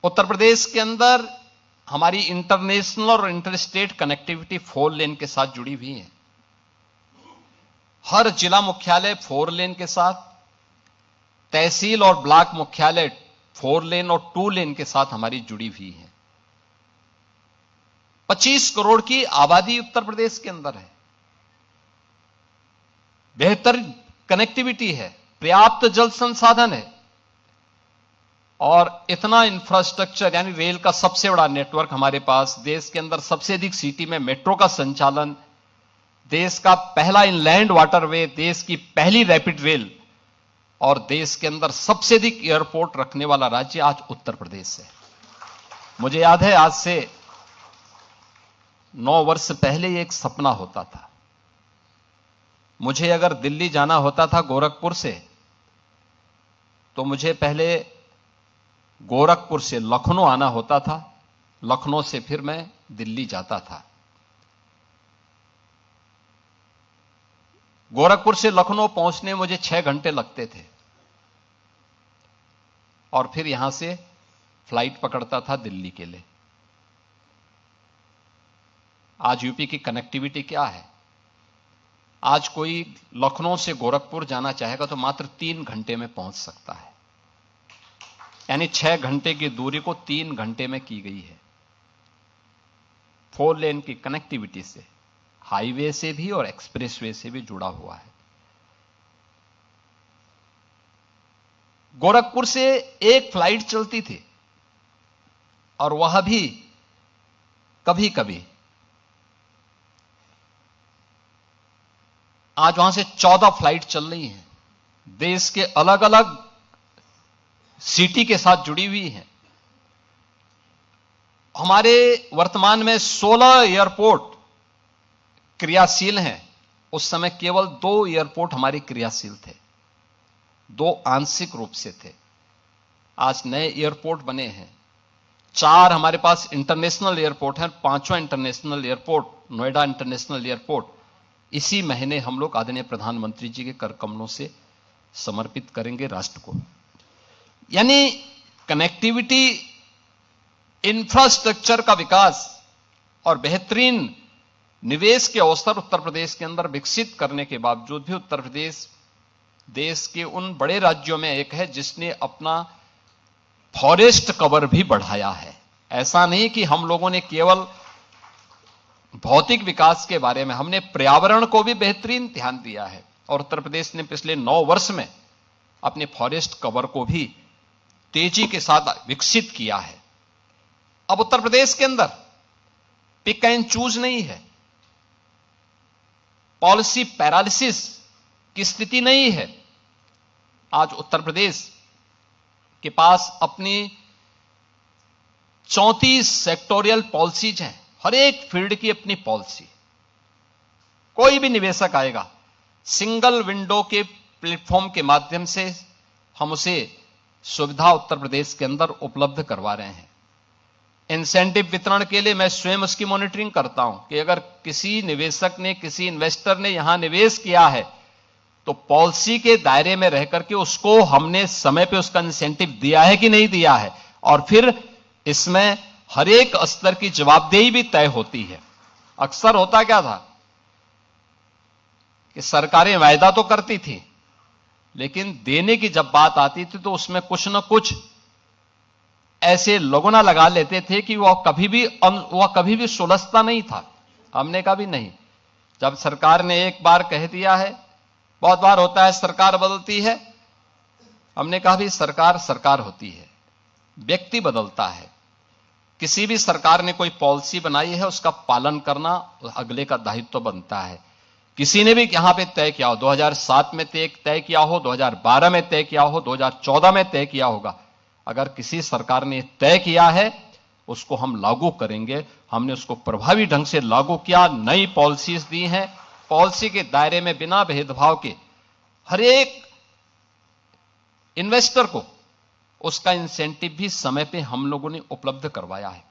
उत्तर प्रदेश के अंदर हमारी इंटरनेशनल और इंटर स्टेट कनेक्टिविटी 4 लेन के साथ जुड़ी हुई है। हर जिला मुख्यालय 4 लेन के साथ, तहसील और ब्लॉक मुख्यालय 4 लेन और 2 लेन के साथ हमारी जुड़ी हुई है। 25 करोड़ की आबादी उत्तर प्रदेश के अंदर है, बेहतर कनेक्टिविटी है, पर्याप्त जल संसाधन है और इतना इंफ्रास्ट्रक्चर यानी रेल का सबसे बड़ा नेटवर्क हमारे पास, देश के अंदर सबसे अधिक सिटी में मेट्रो का संचालन, देश का पहला इनलैंड वाटरवे, देश की पहली रैपिड रेल और देश के अंदर सबसे अधिक एयरपोर्ट रखने वाला राज्य आज उत्तर प्रदेश है। मुझे याद है आज से 9 वर्ष पहले एक सपना होता था। मुझे अगर दिल्ली जाना होता था गोरखपुर से, तो मुझे पहले गोरखपुर से लखनऊ आना होता था, लखनऊ से फिर मैं दिल्ली जाता था। गोरखपुर से लखनऊ पहुंचने मुझे 6 घंटे लगते थे और फिर यहां से फ्लाइट पकड़ता था दिल्ली के लिए। आज यूपी की कनेक्टिविटी क्या है? आज कोई लखनऊ से गोरखपुर जाना चाहेगा तो मात्र 3 घंटे में पहुंच सकता है, यानी 6 घंटे की दूरी को 3 घंटे में की गई है। 4 लेन की कनेक्टिविटी से, हाईवे से भी और एक्सप्रेसवे से भी जुड़ा हुआ है। गोरखपुर से एक फ्लाइट चलती थी और वह भी कभी कभी। आज वहां से 14 फ्लाइट चल रही हैं, देश के अलग अलग सिटी के साथ जुड़ी हुई हैं। हमारे वर्तमान में 16 एयरपोर्ट क्रियाशील हैं। उस समय केवल 2 एयरपोर्ट हमारी क्रियाशील थे, 2 आंशिक रूप से थे। आज नए एयरपोर्ट बने हैं, 4 हमारे पास इंटरनेशनल एयरपोर्ट हैं, 5वां international airport Noida international airport इसी महीने हम लोग आदरणीय प्रधानमंत्री जी के कर कमलों से समर्पित करेंगे राष्ट्र को। यानी कनेक्टिविटी, इंफ्रास्ट्रक्चर का विकास और बेहतरीन निवेश के अवसर उत्तर प्रदेश के अंदर विकसित करने के बावजूद भी उत्तर प्रदेश देश के उन बड़े राज्यों में एक है जिसने अपना फॉरेस्ट कवर भी बढ़ाया है। ऐसा नहीं कि हम लोगों ने केवल भौतिक विकास के बारे में, हमने पर्यावरण को भी बेहतरीन ध्यान दिया है और उत्तर प्रदेश ने पिछले 9 वर्ष में अपने फॉरेस्ट कवर को भी तेजी के साथ विकसित किया है। अब उत्तर प्रदेश के अंदर पिक एंड चूज नहीं है, पॉलिसी पैरालिसिस की स्थिति नहीं है। आज उत्तर प्रदेश के पास अपनी 34 सेक्टोरियल पॉलिसीज हैं, हर एक फील्ड की अपनी पॉलिसी। कोई भी निवेशक आएगा, सिंगल विंडो के प्लेटफॉर्म के माध्यम से हम उसे सुविधा उत्तर प्रदेश के अंदर उपलब्ध करवा रहे हैं। इंसेंटिव वितरण के लिए मैं स्वयं उसकी मॉनिटरिंग करता हूं कि अगर किसी निवेशक ने, किसी इन्वेस्टर ने यहां निवेश किया है तो पॉलिसी के दायरे में रहकर के उसको हमने समय पे उसका इंसेंटिव दिया है कि नहीं दिया है, और फिर इसमें हर एक स्तर की जवाबदेही भी तय होती है। अक्सर होता क्या था कि सरकारें वायदा तो करती थी, लेकिन देने की जब बात आती थी तो उसमें कुछ न कुछ ऐसे लोगों लगा लेते थे कि वह कभी भी सुलझता नहीं था। हमने कहा भी नहीं, जब सरकार ने एक बार कह दिया है, बहुत बार होता है सरकार बदलती है, हमने कहा भी सरकार सरकार होती है, व्यक्ति बदलता है। किसी भी सरकार ने कोई पॉलिसी बनाई है उसका पालन करना अगले का दायित्व बनता है। किसी ने भी यहां पे तय किया हो, 2007 में तय किया हो, 2012 में तय किया हो, 2014 में तय किया होगा, अगर किसी सरकार ने तय किया है उसको हम लागू करेंगे। हमने उसको प्रभावी ढंग से लागू किया, नई पॉलिसीज दी हैं, पॉलिसी के दायरे में बिना भेदभाव के हर एक इन्वेस्टर को उसका इंसेंटिव भी समय पे हम लोगों ने उपलब्ध करवाया है।